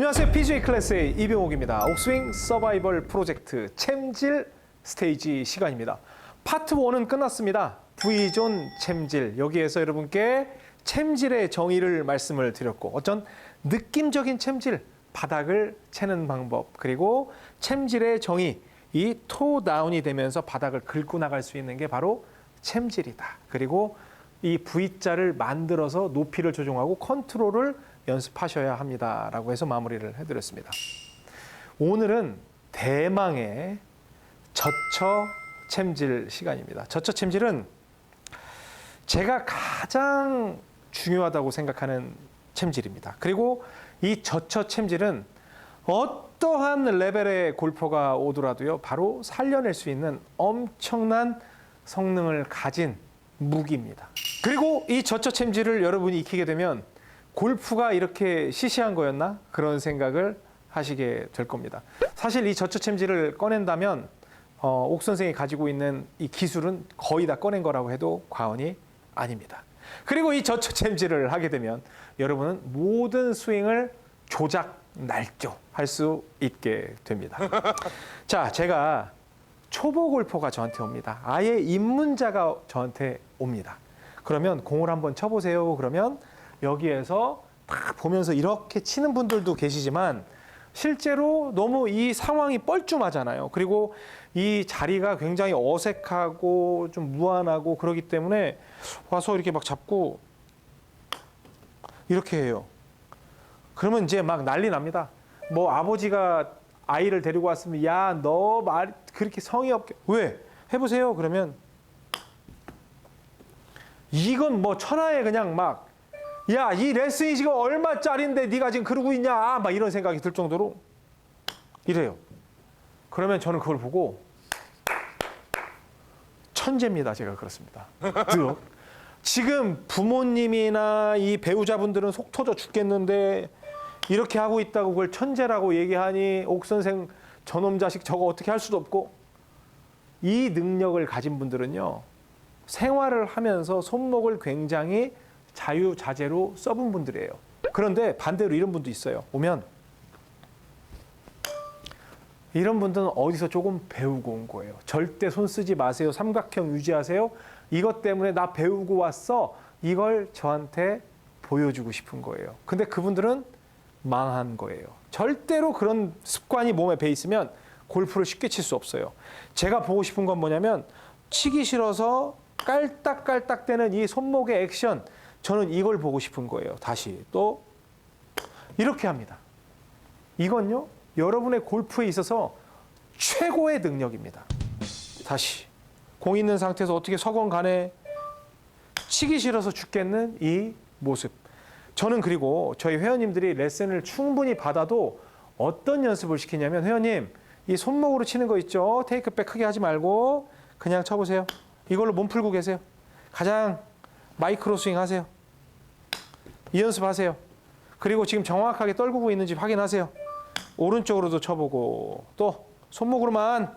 안녕하세요. PGA 클래스의 이병옥입니다. 옥스윙 서바이벌 프로젝트 챔질 스테이지 시간입니다. 파트 1은 끝났습니다. V존 챔질. 여기에서 여러분께 챔질의 정의를 말씀을 드렸고 어떤 느낌적인 챔질, 바닥을 채는 방법, 그리고 챔질의 정의, 이 토 다운이 되면서 바닥을 긁고 나갈 수 있는 게 바로 챔질이다. 그리고 이 V자를 만들어서 높이를 조정하고 컨트롤을 연습하셔야 합니다라고 해서 마무리를 해드렸습니다. 오늘은 대망의 저처 챔질 시간입니다. 저처 챔질은 제가 가장 중요하다고 생각하는 챔질입니다. 그리고 이 저처 챔질은 어떠한 레벨의 골퍼가 오더라도요, 바로 살려낼 수 있는 엄청난 성능을 가진 무기입니다. 그리고 이 저처 챔질을 여러분이 익히게 되면 골프가 이렇게 시시한 거였나? 그런 생각을 하시게 될 겁니다. 사실 이 저처 챔질을 꺼낸다면 옥 선생이 가지고 있는 이 기술은 거의 다 꺼낸 거라고 해도 과언이 아닙니다. 그리고 이 저처 챔질을 하게 되면 여러분은 모든 스윙을 조작, 날조할 수 있게 됩니다. 자, 제가 초보 골퍼가 저한테 옵니다. 아예 입문자가 저한테 옵니다. 그러면 공을 한번 쳐보세요. 그러면 여기에서 딱 보면서 이렇게 치는 분들도 계시지만 실제로 너무 이 상황이 뻘쭘하잖아요. 그리고 이 자리가 굉장히 어색하고 좀 무안하고 그러기 때문에 와서 이렇게 막 잡고 이렇게 해요. 그러면 이제 막 난리 납니다. 뭐 아버지가 아이를 데리고 왔으면 야, 너 말 그렇게 성의 없게 왜? 해보세요. 그러면 이건 뭐 천하에 그냥 막 야, 이 레슨이 지금 얼마짜린데 네가 지금 그러고 있냐? 막 이런 생각이 들 정도로 이래요. 그러면 저는 그걸 보고 천재입니다. 제가 그렇습니다. 지금 부모님이나 이 배우자분들은 속 터져 죽겠는데 이렇게 하고 있다고 그걸 천재라고 얘기하니 옥 선생 저놈 자식 저거 어떻게 할 수도 없고, 이 능력을 가진 분들은요, 생활을 하면서 손목을 굉장히 자유자재로 써본 분들이에요. 그런데 반대로 이런 분도 있어요. 오면 이런 분들은 어디서 조금 배우고 온 거예요. 절대 손 쓰지 마세요. 삼각형 유지하세요. 이것 때문에 나 배우고 왔어. 이걸 저한테 보여주고 싶은 거예요. 근데 그분들은 망한 거예요. 절대로 그런 습관이 몸에 배 있으면 골프를 쉽게 칠 수 없어요. 제가 보고 싶은 건 뭐냐면 치기 싫어서 깔딱깔딱대는 이 손목의 액션, 저는 이걸 보고 싶은 거예요. 다시 또 이렇게 합니다. 이건요, 여러분의 골프에 있어서 최고의 능력입니다. 다시 공 있는 상태에서 어떻게 서건간에 치기 싫어서 죽겠는 이 모습. 저는 그리고 저희 회원님들이 레슨을 충분히 받아도 어떤 연습을 시키냐면, 회원님 이 손목으로 치는 거 있죠? 테이크백 크게 하지 말고 그냥 쳐보세요. 이걸로 몸 풀고 계세요. 가장 마이크로 스윙 하세요. 이 연습하세요. 그리고 지금 정확하게 떨구고 있는지 확인하세요. 오른쪽으로도 쳐보고 또 손목으로만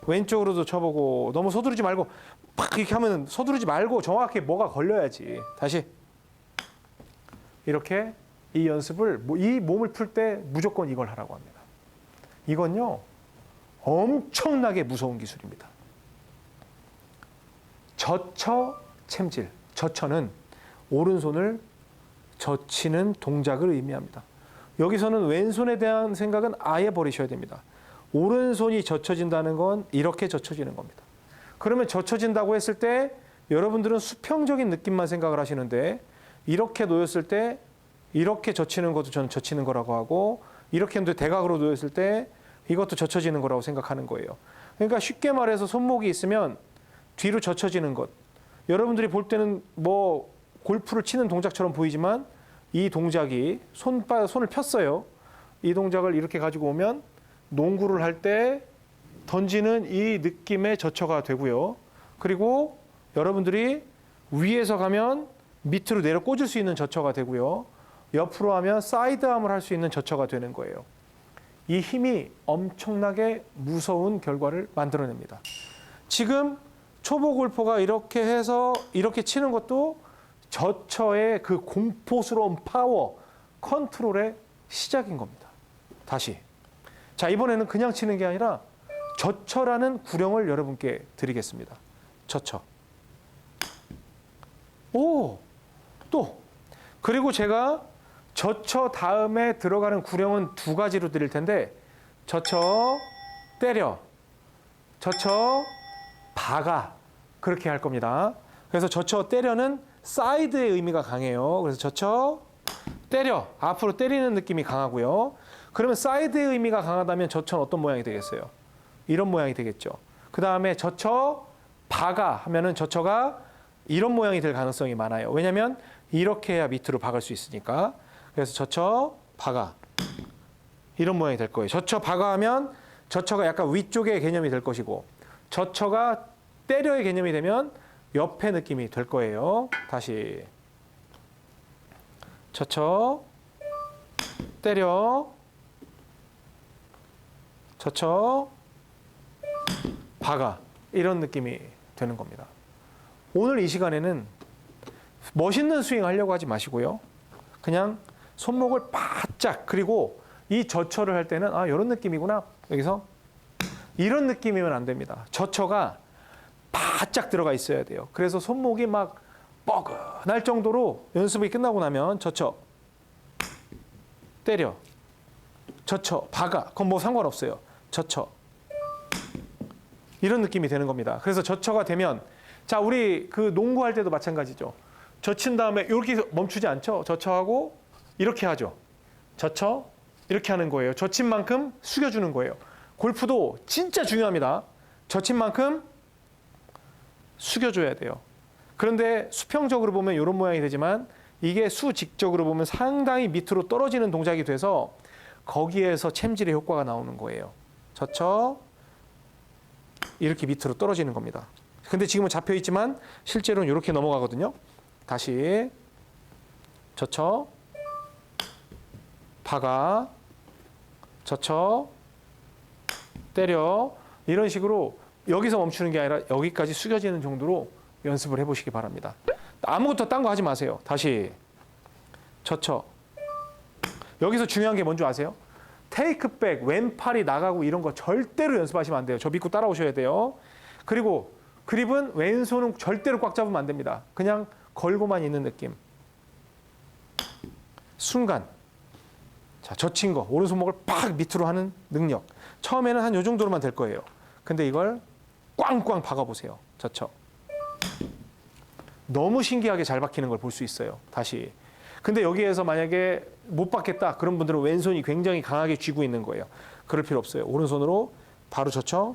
왼쪽으로도 쳐보고, 너무 서두르지 말고 팍 이렇게 하면 서두르지 말고 정확히 뭐가 걸려야지. 다시 이렇게 이 연습을, 이 몸을 풀 때 무조건 이걸 하라고 합니다. 이건요, 엄청나게 무서운 기술입니다. 저처 챔질. 저처는 오른손을 젖히는 동작을 의미합니다. 여기서는 왼손에 대한 생각은 아예 버리셔야 됩니다. 오른손이 젖혀진다는 건 이렇게 젖혀지는 겁니다. 그러면 젖혀진다고 했을 때 여러분들은 수평적인 느낌만 생각을 하시는데, 이렇게 놓였을 때 이렇게 젖히는 것도 저는 젖히는 거라고 하고, 이렇게 했는데 대각으로 놓였을 때 이것도 젖혀지는 거라고 생각하는 거예요. 그러니까 쉽게 말해서 손목이 있으면 뒤로 젖혀지는 것. 여러분들이 볼 때는 뭐 골프를 치는 동작처럼 보이지만 이 동작이 손을 폈어요. 이 동작을 이렇게 가지고 오면 농구를 할 때 던지는 이 느낌의 저처가 되고요. 그리고 여러분들이 위에서 가면 밑으로 내려 꽂을 수 있는 저처가 되고요. 옆으로 하면 사이드암을 할 수 있는 저처가 되는 거예요. 이 힘이 엄청나게 무서운 결과를 만들어냅니다. 지금 초보 골퍼가 이렇게 해서 이렇게 치는 것도 저처의 그 공포스러운 파워, 컨트롤에 시작인 겁니다. 다시. 자, 이번에는 그냥 치는 게 아니라 젖혀라는 구령을 여러분께 드리겠습니다. 젖혀. 오! 또! 그리고 제가 젖혀 다음에 들어가는 구령은 두 가지로 드릴 텐데 젖혀, 때려, 젖혀, 박아. 그렇게 할 겁니다. 그래서 젖혀, 때려는 사이드의 의미가 강해요. 그래서 젖혀, 때려. 앞으로 때리는 느낌이 강하고요. 그러면 사이드의 의미가 강하다면 젖혀는 어떤 모양이 되겠어요? 이런 모양이 되겠죠. 그 다음에 젖혀, 박아 하면은 젖혀가 이런 모양이 될 가능성이 많아요. 왜냐하면 이렇게 해야 밑으로 박을 수 있으니까. 그래서 젖혀, 박아. 이런 모양이 될 거예요. 젖혀, 박아 하면 젖혀가 약간 위쪽의 개념이 될 것이고 젖혀가 때려의 개념이 되면 옆의 느낌이 될 거예요. 다시. 젖혀, 때려, 젖혀, 박아. 이런 느낌이 되는 겁니다. 오늘 이 시간에는 멋있는 스윙 하려고 하지 마시고요. 그냥 손목을 바짝, 그리고 이 젖혀를 할 때는 아, 이런 느낌이구나. 여기서 이런 느낌이면 안 됩니다. 젖혀가 바짝 들어가 있어야 돼요. 그래서 손목이 막 뻐근할 정도로 연습이 끝나고 나면 젖혀, 때려, 젖혀, 박아. 그건 뭐 상관없어요. 젖혀. 이런 느낌이 되는 겁니다. 그래서 젖혀가 되면 자, 우리 그 농구할 때도 마찬가지죠. 젖힌 다음에 이렇게 멈추지 않죠. 젖혀하고 이렇게 하죠. 젖혀, 이렇게 하는 거예요. 젖힌 만큼 숙여주는 거예요. 골프도 진짜 중요합니다. 젖힌 만큼 숙여줘야 돼요. 그런데 수평적으로 보면 이런 모양이 되지만 이게 수직적으로 보면 상당히 밑으로 떨어지는 동작이 돼서 거기에서 챔질의 효과가 나오는 거예요. 젖혀, 이렇게 밑으로 떨어지는 겁니다. 근데 지금은 잡혀 있지만 실제로는 이렇게 넘어가거든요. 다시 젖혀, 박아, 젖혀, 때려. 이런 식으로 여기서 멈추는 게 아니라 여기까지 숙여지는 정도로 연습을 해보시기 바랍니다. 아무것도 딴 거 하지 마세요. 다시 젖혀. 여기서 중요한 게 뭔지 아세요? 테이크백, 왼팔이 나가고 이런 거 절대로 연습하시면 안 돼요. 저 믿고 따라오셔야 돼요. 그리고 그립은 왼손은 절대로 꽉 잡으면 안 됩니다. 그냥 걸고만 있는 느낌. 순간. 자, 젖힌 거, 오른손목을 팍 밑으로 하는 능력. 처음에는 한 요 정도로만 될 거예요. 근데 이걸 꽝꽝 박아보세요. 젖혀. 너무 신기하게 잘 박히는 걸 볼 수 있어요. 다시. 근데 여기에서 만약에 못 박겠다. 그런 분들은 왼손이 굉장히 강하게 쥐고 있는 거예요. 그럴 필요 없어요. 오른손으로 바로 젖혀,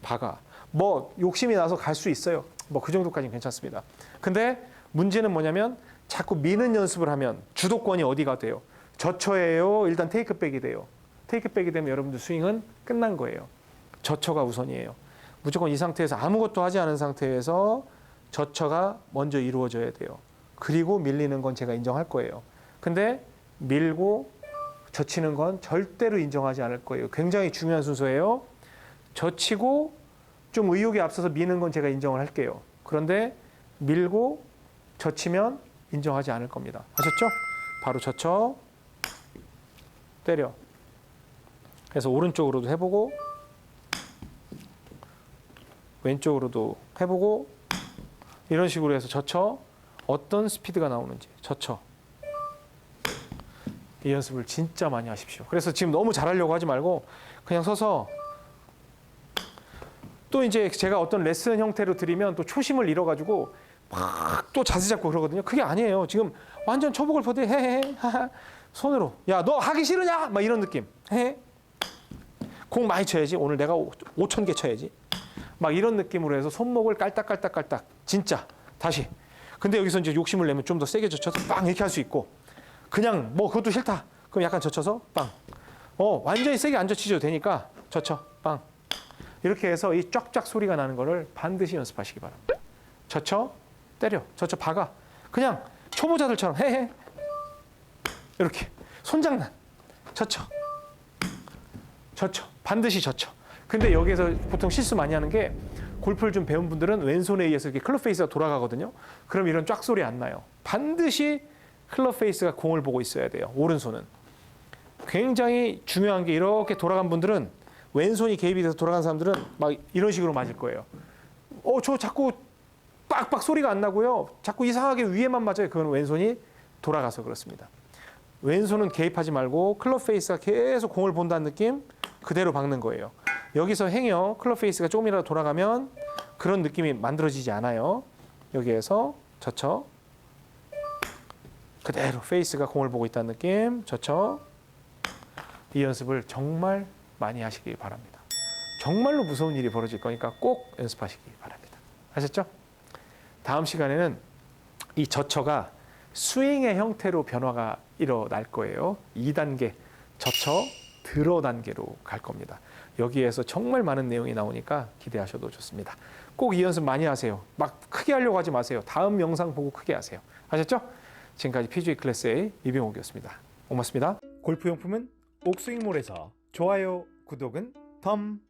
박아. 뭐 욕심이 나서 갈 수 있어요. 뭐 그 정도까지는 괜찮습니다. 근데 문제는 뭐냐면 자꾸 미는 연습을 하면 주도권이 어디가 돼요? 젖혀예요. 일단 테이크백이 돼요. 테이크백이 되면 여러분들 스윙은 끝난 거예요. 젖혀가 우선이에요. 무조건 이 상태에서 아무것도 하지 않은 상태에서 젖혀가 먼저 이루어져야 돼요. 그리고 밀리는 건 제가 인정할 거예요. 근데 밀고 젖히는 건 절대로 인정하지 않을 거예요. 굉장히 중요한 순서예요. 젖히고 좀 의욕이 앞서서 미는 건 제가 인정을 할게요. 그런데 밀고 젖히면 인정하지 않을 겁니다. 아셨죠? 바로 젖혀, 때려. 그래서 오른쪽으로도 해보고 왼쪽으로도 해보고 이런 식으로 해서 젖혀. 어떤 스피드가 나오는지 젖혀. 이 연습을 진짜 많이 하십시오. 그래서 지금 너무 잘하려고 하지 말고 그냥 서서 또 이제 제가 어떤 레슨 형태로 드리면 또 초심을 잃어가지고 막 또 자세 잡고 그러거든요. 그게 아니에요. 지금 완전 초보 골퍼들 헤헤 하하 손으로 야 너 하기 싫으냐? 막 이런 느낌. 헤헤 공 많이 쳐야지. 오늘 내가 5,000개 쳐야지. 막 이런 느낌으로 해서 손목을 깔딱깔딱깔딱 진짜 다시. 근데 여기서 이제 욕심을 내면 좀 더 세게 젖혀서 빵 이렇게 할 수 있고 그냥 뭐 그것도 싫다. 그럼 약간 젖혀서 빵. 완전히 세게 안 젖히셔도 되니까 젖혀 빵. 이렇게 해서 이 쫙쫙 소리가 나는 거를 반드시 연습하시기 바랍니다. 젖혀, 때려, 젖혀, 박아. 그냥 초보자들처럼 헤헤 이렇게 손장난. 젖혀, 젖혀, 반드시 젖혀. 근데 여기에서 보통 실수 많이 하는 게 골프를 좀 배운 분들은 왼손에 의해서 이렇게 클럽 페이스가 돌아가거든요. 그럼 이런 쫙 소리 안 나요. 반드시 클럽 페이스가 공을 보고 있어야 돼요. 오른손은. 굉장히 중요한 게 이렇게 돌아간 분들은 왼손이 개입이 돼서 돌아간 사람들은 막 이런 식으로 맞을 거예요. 저 자꾸 빡빡 소리가 안 나고요. 자꾸 이상하게 위에만 맞아요. 그건 왼손이 돌아가서 그렇습니다. 왼손은 개입하지 말고 클럽 페이스가 계속 공을 본다는 느낌 그대로 박는 거예요. 여기서 행여 클럽 페이스가 조금이라도 돌아가면 그런 느낌이 만들어지지 않아요. 여기에서 젖혀 그대로 페이스가 공을 보고 있다는 느낌 젖혀. 이 연습을 정말 많이 하시기 바랍니다. 정말로 무서운 일이 벌어질 거니까 꼭 연습하시기 바랍니다. 아셨죠? 다음 시간에는 이 젖혀가 스윙의 형태로 변화가 일어날 거예요. 2단계 젖혀 들어 단계로 갈 겁니다. 여기에서 정말 많은 내용이 나오니까 기대하셔도 좋습니다. 꼭 이 연습 많이 하세요. 막 크게 하려고 하지 마세요. 다음 영상 보고 크게 하세요. 아셨죠? 지금까지 PGA 클래스의 이병옥이었습니다. 고맙습니다. 골프용품은 옥스윙몰에서 좋아요, 구독은 덤.